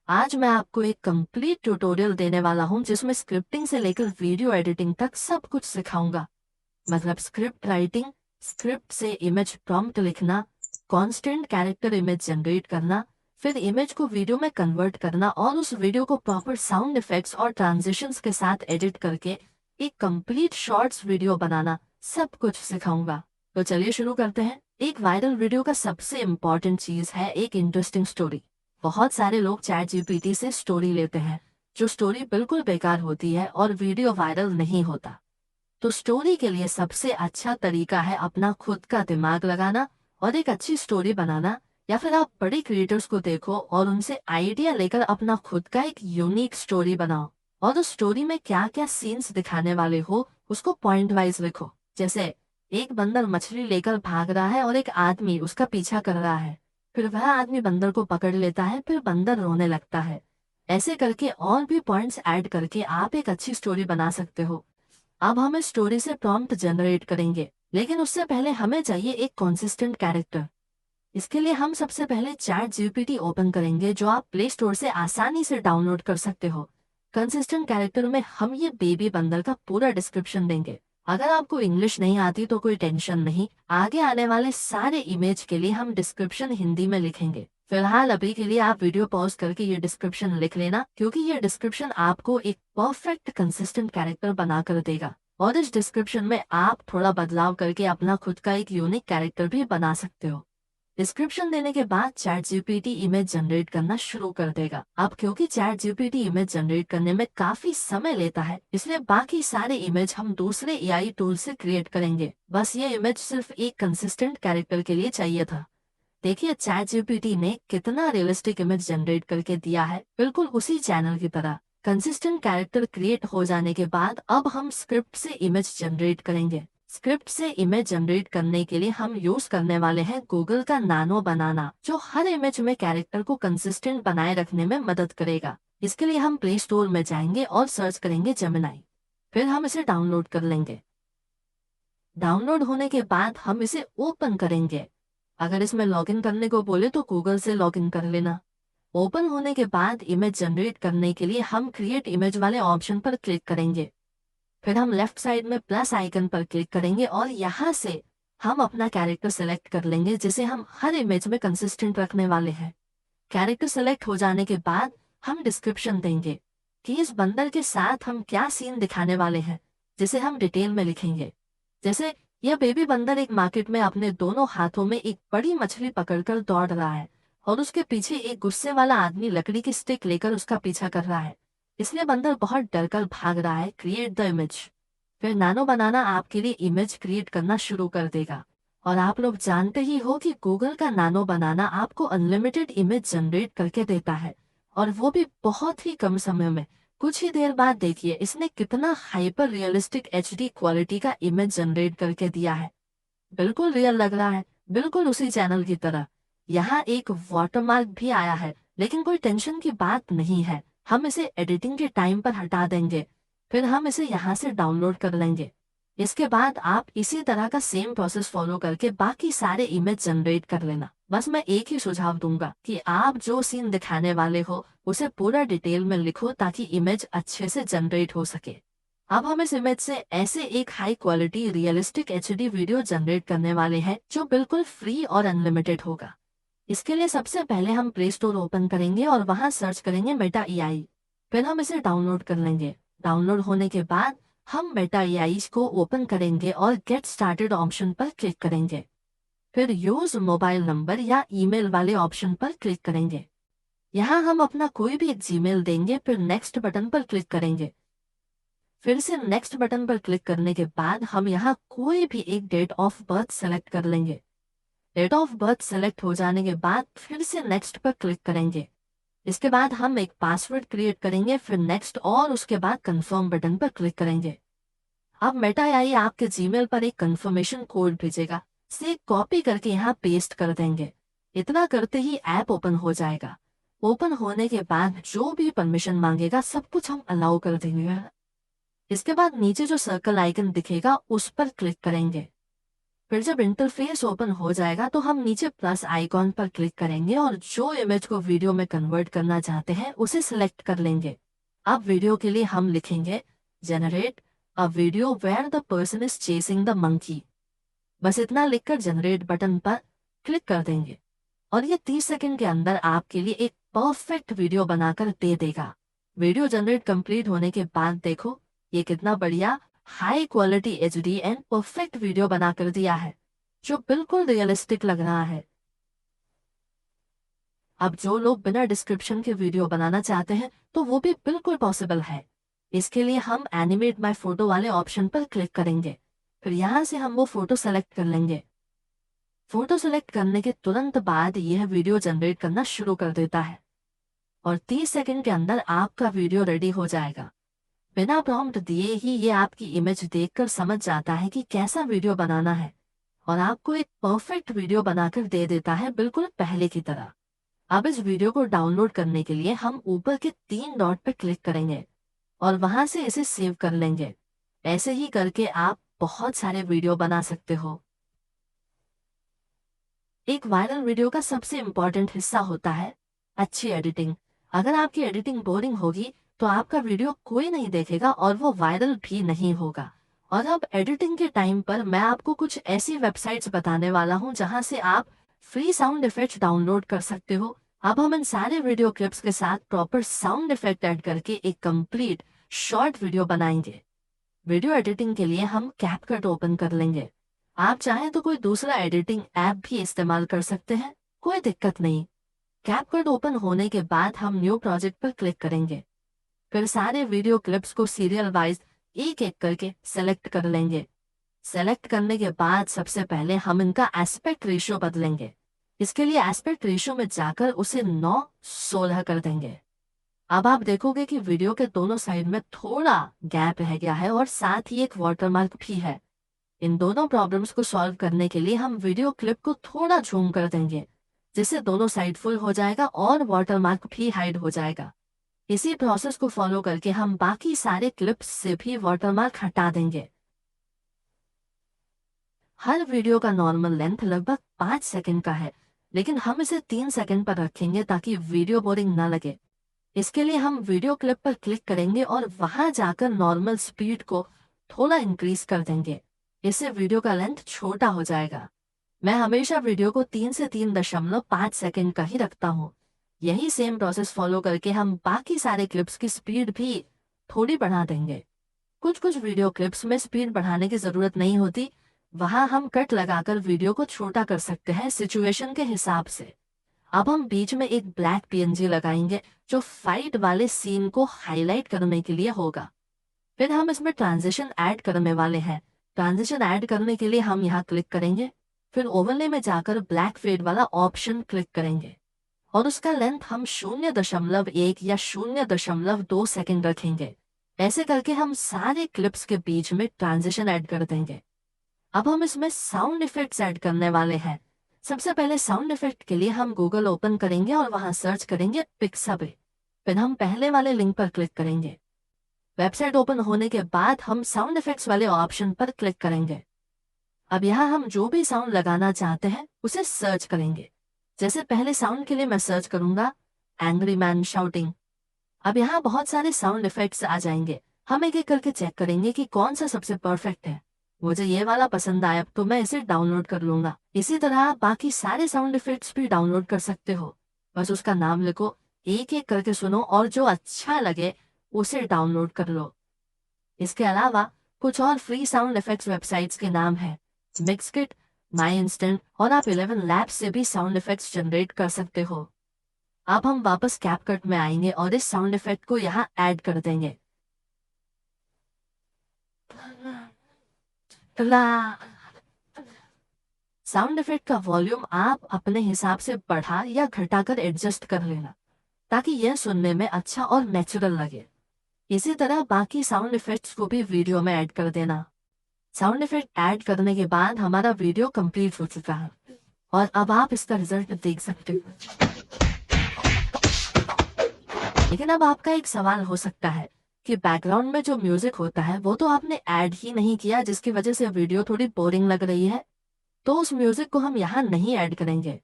आज मैं आपको एक कंप्लीट ट्यूटोरियल देने वाला हूं जिसमें स्क्रिप्टिंग से लेकर वीडियो एडिटिंग तक सब कुछ सिखाऊंगा। मतलब स्क्रिप्ट राइटिंग, स्क्रिप्ट से इमेज प्रॉम्प्ट लिखना, कांस्टेंट कैरेक्टर इमेज जनरेट करना, फिर इमेज को वीडियो में कन्वर्ट करना और उस वीडियो को प्रॉपर साउंड इफेक्ट्स और ट्रांजिशंस के साथ एडिट करके एक कंप्लीट शॉर्ट्स वीडियो बनाना, सब कुछ सिखाऊंगा। तो चलिए शुरू करते हैं। एक वायरल वीडियो का सबसे इम्पोर्टेंट चीज है एक इंटरेस्टिंग स्टोरी। बहुत सारे लोग चैट जीपीटी से स्टोरी लेते हैं जो स्टोरी बिल्कुल बेकार होती है और वीडियो वायरल नहीं होता। तो स्टोरी के लिए सबसे अच्छा तरीका है अपना खुद का दिमाग लगाना और एक अच्छी स्टोरी बनाना, या फिर आप बड़े क्रिएटर्स को देखो और उनसे आइडिया लेकर अपना खुद का एक यूनिक स्टोरी बनाओ और उस स्टोरी में क्या क्या सीन्स दिखाने वाले हो उसको पॉइंट वाइज लिखो। जैसे एक बंदर मछली लेकर भाग रहा है और एक आदमी उसका पीछा कर रहा है, फिर वह आदमी बंदर को पकड़ लेता है, फिर बंदर रोने लगता है। ऐसे करके और भी पॉइंट्स ऐड करके आप एक अच्छी स्टोरी बना सकते हो। अब हम इस स्टोरी से प्रॉम्प्ट जनरेट करेंगे, लेकिन उससे पहले हमें चाहिए एक कंसिस्टेंट कैरेक्टर। इसके लिए हम सबसे पहले चैट जीपीटी ओपन करेंगे जो आप प्ले स्टोर से आसानी से डाउनलोड कर सकते हो। कंसिस्टेंट कैरेक्टर में हम ये बेबी बंदर का पूरा डिस्क्रिप्शन देंगे। अगर आपको इंग्लिश नहीं आती तो कोई टेंशन नहीं, आगे आने वाले सारे इमेज के लिए हम डिस्क्रिप्शन हिंदी में लिखेंगे। फिलहाल अभी के लिए आप वीडियो पॉज करके ये डिस्क्रिप्शन लिख लेना, क्योंकि ये डिस्क्रिप्शन आपको एक परफेक्ट कंसिस्टेंट कैरेक्टर बनाकर देगा। और इस डिस्क्रिप्शन में आप थोड़ा बदलाव करके अपना खुद का एक यूनिक कैरेक्टर भी बना सकते हो। डिस्क्रिप्शन देने के बाद चैट जीपीटी इमेज जनरेट करना शुरू कर देगा। अब क्योंकि चैट जीपीटी इमेज जनरेट करने में काफी समय लेता है, इसलिए बाकी सारे इमेज हम दूसरे एआई टूल से क्रिएट करेंगे। बस ये इमेज सिर्फ एक कंसिस्टेंट कैरेक्टर के लिए चाहिए था। देखिए चैट जीपीटी ने कितना रियलिस्टिक इमेज जनरेट करके दिया है, बिल्कुल उसी चैनल की तरह। कंसिस्टेंट कैरेक्टर क्रिएट हो जाने के बाद अब हम स्क्रिप्ट से इमेज जनरेट करेंगे। स्क्रिप्ट से इमेज जनरेट करने के लिए हम यूज करने वाले हैं गूगल का नानो बनाना, जो हर इमेज में कैरेक्टर को कंसिस्टेंट बनाए रखने में मदद करेगा। इसके लिए हम प्ले स्टोर में जाएंगे और सर्च करेंगे जेमिनाई, फिर हम इसे डाउनलोड कर लेंगे। डाउनलोड होने के बाद हम इसे ओपन करेंगे। अगर इसमें लॉगिन करने को बोले तो गूगल से लॉगिन कर लेना। ओपन होने के बाद इमेज जनरेट करने के लिए हम क्रिएट इमेज वाले ऑप्शन पर क्लिक करेंगे। फिर हम लेफ्ट साइड में प्लस आइकन पर क्लिक करेंगे और यहाँ से हम अपना कैरेक्टर सेलेक्ट कर लेंगे जिसे हम हर इमेज में कंसिस्टेंट रखने वाले हैं। कैरेक्टर सेलेक्ट हो जाने के बाद हम डिस्क्रिप्शन देंगे कि इस बंदर के साथ हम क्या सीन दिखाने वाले हैं, जिसे हम डिटेल में लिखेंगे। जैसे यह बेबी बंदर एक मार्केट में अपने दोनों हाथों में एक बड़ी मछली पकड़कर दौड़ रहा है और उसके पीछे एक गुस्से वाला आदमी लकड़ी की स्टिक लेकर उसका पीछा कर रहा है, इसलिए बंदर बहुत डरकर भाग रहा है। Create the image. फिर नानो बनाना आपके लिए इमेज क्रिएट करना शुरू कर देगा। और आप लोग जानते ही हो कि गूगल का नानो बनाना आपको अनलिमिटेड इमेज जनरेट करके देता है, और वो भी बहुत ही कम समय में। कुछ ही देर बाद देखिए इसने कितना हाइपर रियलिस्टिक एचडी क्वालिटी का इमेज जनरेट करके दिया है। बिल्कुल रियल लग रहा है, बिल्कुल उसी चैनल की तरह। यहाँ एक वाटरमार्क भी आया है, लेकिन कोई टेंशन की बात नहीं है, हम इसे एडिटिंग के टाइम पर हटा देंगे। फिर हम इसे यहाँ से डाउनलोड कर लेंगे। इसके बाद आप इसी तरह का सेम प्रोसेस फॉलो करके बाकी सारे इमेज जनरेट कर लेना। बस मैं एक ही सुझाव दूंगा कि आप जो सीन दिखाने वाले हो उसे पूरा डिटेल में लिखो ताकि इमेज अच्छे से जनरेट हो सके। अब हम इस इमेज से ऐसे एक high quality realistic HD video generate करने वाले हैं जो बिल्कुल फ्री और अनलिमिटेड होगा। इसके लिए सबसे पहले हम प्ले स्टोर ओपन करेंगे और वहां सर्च करेंगे मेटा एआई। फिर हम इसे डाउनलोड कर लेंगे। डाउनलोड होने के बाद हम मेटा एआई को ओपन करेंगे और गेट स्टार्टेड ऑप्शन पर क्लिक करेंगे। फिर यूज मोबाइल नंबर या ईमेल वाले ऑप्शन पर क्लिक करेंगे। यहाँ हम अपना कोई भी एक जीमेल देंगे, फिर नेक्स्ट बटन पर क्लिक करेंगे। फिर से नेक्स्ट बटन पर क्लिक करने के बाद हम यहाँ कोई भी एक डेट ऑफ बर्थ सेलेक्ट कर लेंगे। डेट ऑफ बर्थ सेलेक्ट हो जाने के बाद फिर से नेक्स्ट पर क्लिक करेंगे। इसके बाद हम एक पासवर्ड क्रिएट करेंगे, फिर नेक्स्ट और उसके बाद कंफर्म बटन पर क्लिक करेंगे। अब मेटा एआई आपके जीमेल पर एक कंफर्मेशन कोड भेजेगा, इसे कॉपी करके यहाँ पेस्ट कर देंगे। इतना करते ही ऐप ओपन हो जाएगा। ओपन होने के बाद जो भी परमिशन मांगेगा सब कुछ हम अलाउ कर देंगे। इसके बाद नीचे जो सर्कल आइकन दिखेगा उस पर क्लिक करेंगे। फिर जब इंटरफेस ओपन हो जाएगा तो हम नीचे प्लस आइकॉन पर क्लिक करेंगे और जो इमेज को वीडियो में कन्वर्ट करना चाहते हैं उसे सिलेक्ट कर लेंगे। अब वीडियो के लिए हम लिखेंगे generate a video where the person is chasing the monkey. बस इतना लिखकर जनरेट बटन पर क्लिक कर देंगे और ये 30 सेकंड के अंदर आपके लिए एक परफेक्ट वीडियो बनाकर दे देगा। वीडियो जनरेट कंप्लीट होने के बाद देखो ये कितना बढ़िया high quality HD and perfect video बनाकर दिया है, जो बिल्कुल रियलिस्टिक लग रहा है। अब जो लोग बिना डिस्क्रिप्शन के वीडियो बनाना चाहते हैं तो वो भी बिल्कुल पॉसिबल है। इसके लिए हम एनिमेट माय फोटो वाले ऑप्शन पर क्लिक करेंगे। फिर यहाँ से हम वो फोटो सेलेक्ट कर लेंगे। फोटो सेलेक्ट करने के तुरंत बाद यह वीडियो जनरेट करना शुरू कर देता है और 30 सेकंड के अंदर आपका वीडियो रेडी हो जाएगा। बिना प्रॉम्प्ट दिए ही ये आपकी इमेज देखकर समझ जाता है कि कैसा वीडियो बनाना है और आपको एक परफेक्ट वीडियो बनाकर दे देता है, बिल्कुल पहले की तरह। अब इस वीडियो को डाउनलोड करने के लिए हम ऊपर के 3 डॉट पर क्लिक करेंगे और वहां से इसे सेव कर लेंगे। ऐसे ही करके आप बहुत सारे वीडियो बना सकते हो। एक वायरल वीडियो का सबसे इम्पोर्टेंट हिस्सा होता है अच्छी एडिटिंग। अगर आपकी एडिटिंग बोरिंग होगी तो आपका वीडियो कोई नहीं देखेगा और वो वायरल भी नहीं होगा। और अब एडिटिंग के टाइम पर मैं आपको कुछ ऐसी वेबसाइट्स बताने वाला हूं जहां से आप फ्री साउंड इफेक्ट डाउनलोड कर सकते हो। अब हम इन सारे वीडियो क्लिप्स के साथ प्रॉपर साउंड इफेक्ट ऐड करके एक कंप्लीट शॉर्ट वीडियो बनाएंगे। वीडियो एडिटिंग के लिए हम कैपकट ओपन कर लेंगे। आप चाहें तो कोई दूसरा एडिटिंग ऐप भी इस्तेमाल कर सकते हैं, कोई दिक्कत नहीं। कैपकट ओपन होने के बाद हम न्यू प्रोजेक्ट पर क्लिक करेंगे। फिर सारे वीडियो क्लिप्स को सीरियल वाइज एक एक करके सेलेक्ट कर लेंगे। सेलेक्ट करने के बाद सबसे पहले हम इनका एस्पेक्ट रेशियो बदलेंगे। इसके लिए एस्पेक्ट रेशियो में जाकर उसे 9:16 कर देंगे। अब आप देखोगे कि वीडियो के दोनों साइड में थोड़ा गैप रह गया है और साथ ही एक वाटरमार्क भी है। इन दोनों प्रॉब्लम्स को सॉल्व करने के लिए हम वीडियो क्लिप को थोड़ा जूम कर देंगे, जिससे दोनों साइड फुल हो जाएगा और वाटरमार्क भी हाइड हो जाएगा। इसी प्रोसेस को फॉलो करके हम बाकी सारे क्लिप्स से भी वाटरमार्क हटा देंगे। हर वीडियो का नॉर्मल लेंथ लगभग 5 सेकंड का है, लेकिन हम इसे 3 सेकंड पर रखेंगे ताकि वीडियो बोरिंग ना लगे। इसके लिए हम वीडियो क्लिप पर क्लिक करेंगे और वहां जाकर नॉर्मल स्पीड को थोड़ा इंक्रीज कर देंगे। इससे वीडियो का लेंथ छोटा हो जाएगा। मैं हमेशा वीडियो को 3 से 3.5 सेकंड का ही रखता हूँ। यही सेम प्रोसेस फॉलो करके हम बाकी सारे क्लिप्स की स्पीड भी थोड़ी बढ़ा देंगे। कुछ कुछ वीडियो क्लिप्स में स्पीड बढ़ाने की जरूरत नहीं होती, वहां हम कट लगाकर वीडियो को छोटा कर सकते हैं सिचुएशन के हिसाब से। अब हम बीच में एक ब्लैक PNG लगाएंगे जो फाइट वाले सीन को हाईलाइट करने के लिए होगा। फिर हम इसमें ट्रांजिशन ऐड करने वाले हैं। ट्रांजिशन ऐड करने के लिए हम यहाँ क्लिक करेंगे, फिर ओवरले में जाकर ब्लैक फेड वाला ऑप्शन क्लिक करेंगे और उसका लेंथ हम 0.1 या 0.2 सेकंड रखेंगे। ऐसे करके हम सारे क्लिप्स के बीच में ट्रांजिशन ऐड कर देंगे। अब हम इसमें साउंड इफेक्ट्स ऐड करने वाले हैं। सबसे पहले साउंड इफेक्ट के लिए हम गूगल ओपन करेंगे और वहां सर्च करेंगे पिक्साबे। फिर हम पहले वाले लिंक पर क्लिक करेंगे। वेबसाइट ओपन होने के बाद हम साउंड इफेक्ट्स वाले ऑप्शन पर क्लिक करेंगे। अब यहाँ हम जो भी साउंड लगाना चाहते हैं उसे सर्च करेंगे। जैसे पहले साउंड के लिए मैं सर्च करूंगा एंग्री मैन शाउटिंग। अब यहाँ बहुत सारे साउंड इफेक्ट्स आ जाएंगे। हम एक एक करके चेक करेंगे कि कौन सा सबसे परफेक्ट है। मुझे ये वाला पसंद आया तो मैं इसे डाउनलोड कर लूंगा। इसी तरह आप बाकी सारे साउंड इफेक्ट्स भी डाउनलोड कर सकते हो। बस उसका नाम लिखो, एक एक करके सुनो और जो अच्छा लगे उसे डाउनलोड कर लो। इसके अलावा कुछ और फ्री साउंड इफेक्ट्स वेबसाइट्स के नाम है मिक्सकिट, माई इंस्टेंट और आप 11 लैब्स से भी साउंड इफेक्ट्स जनरेट कर सकते हो। अब हम वापस कैपकट में आएंगे और इस साउंड इफेक्ट को यहाँ ऐड कर देंगे। साउंड इफेक्ट का वॉल्यूम आप अपने हिसाब से बढ़ा या घटाकर एडजस्ट कर लेना ताकि यह सुनने में अच्छा और नेचुरल लगे। इसी तरह बाकी साउंड इफेक्ट्स को भी वीडियो में ऐड कर देना। साउंड इफेक्ट ऐड करने के बाद हमारा वीडियो कंप्लीट हो चुका है और अब आप इसका रिजल्ट देख सकते हो। लेकिन अब आपका एक सवाल हो सकता है कि बैकग्राउंड में जो म्यूजिक होता है वो तो आपने ऐड ही नहीं किया, जिसकी वजह से वीडियो थोड़ी बोरिंग लग रही है। तो उस म्यूजिक को हम यहाँ नहीं ऐड करेंगे,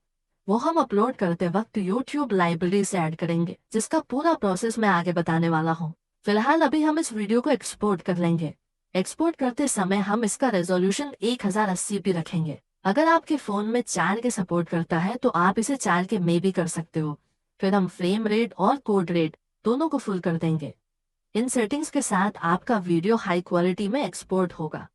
वो हम अपलोड करते वक्त YouTube लाइब्रेरी से ऐड करेंगे, जिसका पूरा प्रोसेस मैं आगे बताने वाला हूँ। फिलहाल अभी हम इस वीडियो को एक्सपोर्ट कर लेंगे। एक्सपोर्ट करते समय हम इसका रेजोल्यूशन 1080p रखेंगे। अगर आपके फ़ोन में 4K सपोर्ट करता है तो आप इसे 4K में भी कर सकते हो। फिर हम फ्रेम रेट और कोड रेट दोनों को फुल कर देंगे। इन सेटिंग्स के साथ आपका वीडियो हाई क्वालिटी में एक्सपोर्ट होगा।